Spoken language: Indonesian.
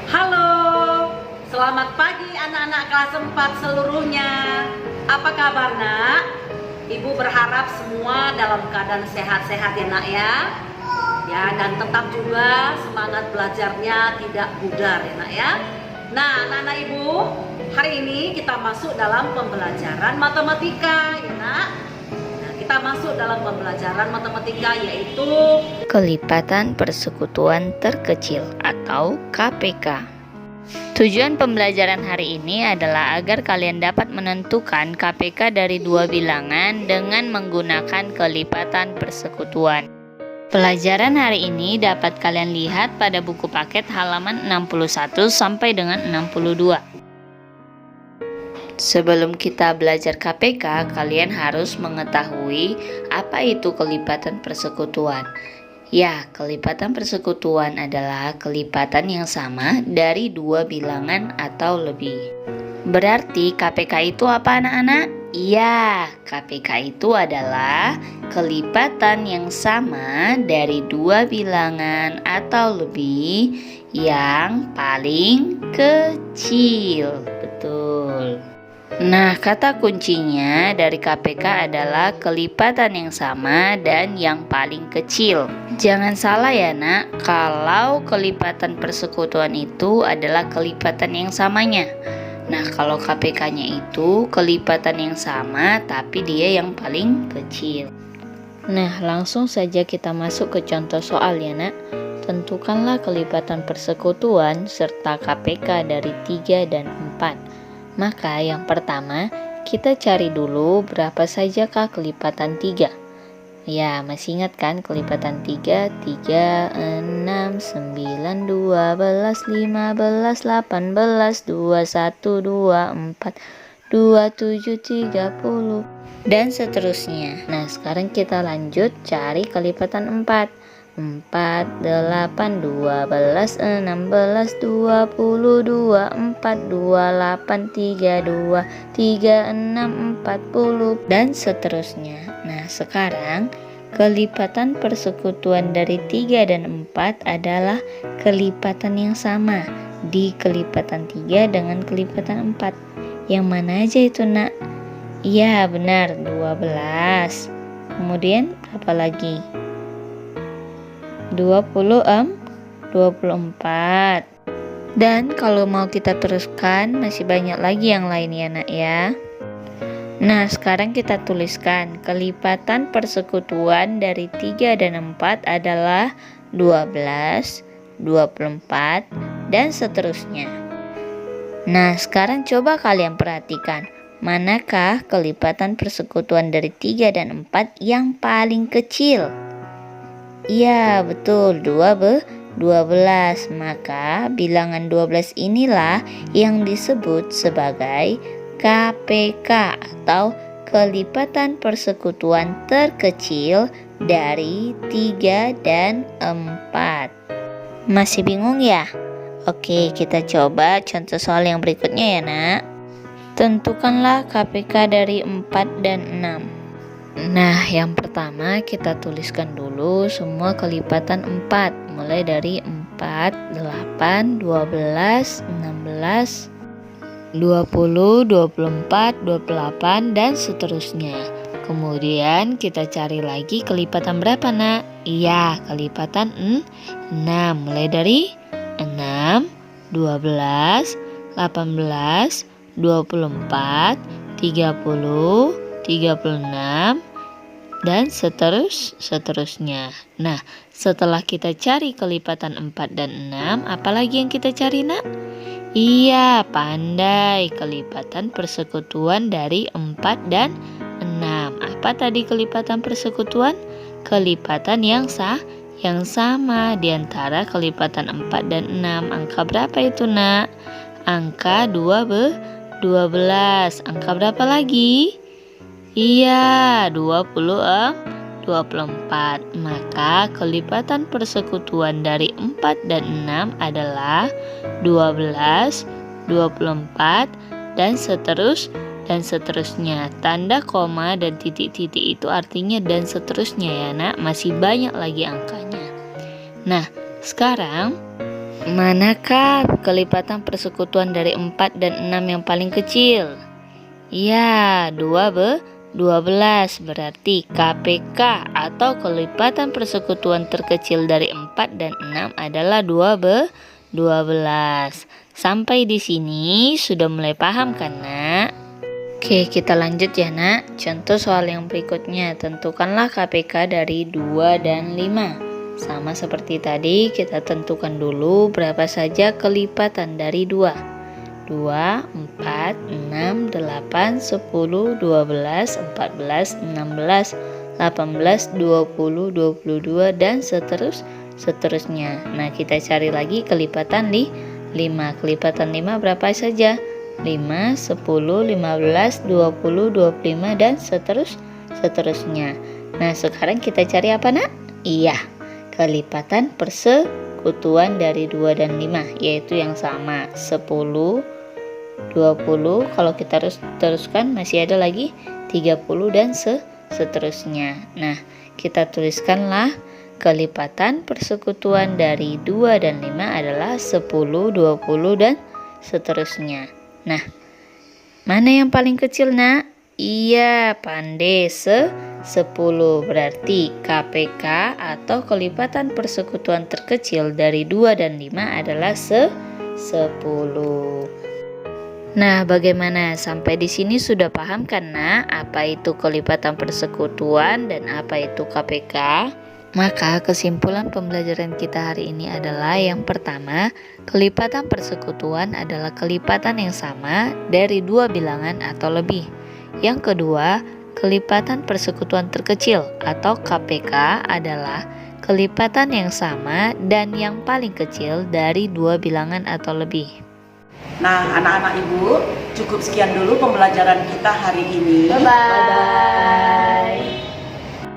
Halo, selamat pagi anak-anak kelas 4 seluruhnya. Apa kabar nak? Ibu berharap semua dalam keadaan sehat-sehat ya nak ya. Ya, dan tetap juga semangat belajarnya tidak pudar ya nak ya. Nah anak-anak ibu, hari ini kita masuk dalam pembelajaran matematika ya nak. Nah, kita masuk dalam pembelajaran matematika yaitu Kelipatan persekutuan terkecil atau KPK. Tujuan pembelajaran hari ini adalah agar kalian dapat menentukan KPK dari dua bilangan dengan menggunakan kelipatan persekutuan. Pelajaran hari ini dapat kalian lihat pada buku paket halaman 61 sampai dengan 62. Sebelum kita belajar KPK, kalian harus mengetahui apa itu kelipatan persekutuan. Ya, kelipatan persekutuan adalah kelipatan yang sama dari dua bilangan atau lebih. Berarti KPK itu apa anak-anak? Iya, KPK itu adalah kelipatan yang sama dari dua bilangan atau lebih yang paling kecil. Betul. Nah, kata kuncinya dari KPK adalah kelipatan yang sama dan yang paling kecil. Jangan salah ya nak, kalau kelipatan persekutuan itu adalah kelipatan yang samanya. Nah, kalau KPK-nya itu kelipatan yang sama tapi dia yang paling kecil. Nah, langsung saja kita masuk ke contoh soal ya nak. Tentukanlah kelipatan persekutuan serta KPK dari 3 dan 4. Maka yang pertama, kita cari dulu berapa sajakah kelipatan 3. Ya, masih ingat kan kelipatan 3? 3, 6, 9, 12, 15, 18, 21, 24, 27, 30, dan seterusnya. Nah, sekarang kita lanjut cari kelipatan 4. 4, 8, 12, 16, 20, 24, 28, 32, 36, 40, dan seterusnya. Nah, sekarang kelipatan persekutuan dari 3 dan 4 adalah kelipatan yang sama di kelipatan 3 dengan kelipatan 4. Yang mana aja itu nak? Iya benar, 12. Kemudian apa lagi? 24. Dan kalau mau kita teruskan masih banyak lagi yang lain ya nak ya. Nah, sekarang kita tuliskan kelipatan persekutuan dari 3 dan 4 adalah 12, 24, dan seterusnya. Nah, sekarang coba kalian perhatikan, manakah kelipatan persekutuan dari 3 dan 4 yang paling kecil? Iya, betul, 12. Maka bilangan 12 inilah yang disebut sebagai KPK atau kelipatan persekutuan terkecil dari 3 dan 4. Masih bingung ya? Oke, kita coba contoh soal yang berikutnya ya nak. Tentukanlah KPK dari 4 dan 6. Nah, yang pertama kita tuliskan dulu semua kelipatan 4. Mulai dari 4, 8, 12, 16, 20, 24, 28, dan seterusnya. Kemudian kita cari lagi kelipatan berapa nak? Iya, kelipatan 6. Mulai dari 6, 12, 18, 24, 30, 36, dan seterusnya. Nah, setelah kita cari kelipatan 4 dan 6, apalagi yang kita cari nak? Iya, pandai, kelipatan persekutuan dari 4 dan 6. Apa tadi kelipatan persekutuan? Kelipatan yang sama di antara kelipatan 4 dan 6. Angka berapa itu nak? Angka 12. Angka berapa lagi? Iya, 24. Maka kelipatan persekutuan dari 4 dan 6 adalah 12, 24, dan seterusnya. Tanda koma dan titik-titik itu artinya dan seterusnya ya nak. Masih banyak lagi angkanya. Nah, sekarang Manakah kelipatan persekutuan dari 4 dan 6 yang paling kecil? Ya, 12 berarti KPK atau kelipatan persekutuan terkecil dari 4 dan 6 adalah 12. Sampai di sini sudah mulai paham kan, Nak? Oke, kita lanjut ya, Nak. Contoh soal yang berikutnya, tentukanlah KPK dari 2 dan 5. Sama seperti tadi, kita tentukan dulu berapa saja kelipatan dari 2. 2, 4, 6, 8, 10, 12, 14, 16, 18, 20, 22, dan seterusnya. Nah, kita cari lagi kelipatan 5. Kelipatan 5 berapa saja? 5, 10, 15, 20, 25, dan seterusnya. Nah, sekarang kita cari apa, Nak? Iya, kelipatan persekutuan dari 2 dan 5, yaitu yang sama, 10, 20, kalau kita teruskan masih ada lagi 30 dan seterusnya. Nah, kita tuliskanlah kelipatan persekutuan dari 2 dan 5 adalah 10, 20, dan seterusnya. Nah, mana yang paling kecil, Nak? Iya, pandai, 10. Berarti KPK atau kelipatan persekutuan terkecil dari 2 dan 5 adalah 10. Nah, bagaimana? Sampai di sini sudah paham kan, Nak? Apa itu kelipatan persekutuan dan apa itu KPK? Maka kesimpulan pembelajaran kita hari ini adalah yang pertama, kelipatan persekutuan adalah kelipatan yang sama dari 2 bilangan atau lebih. Yang kedua, kelipatan persekutuan terkecil atau KPK adalah kelipatan yang sama dan yang paling kecil dari 2 bilangan atau lebih. Nah, anak-anak Ibu, cukup sekian dulu pembelajaran kita hari ini. Bye-bye.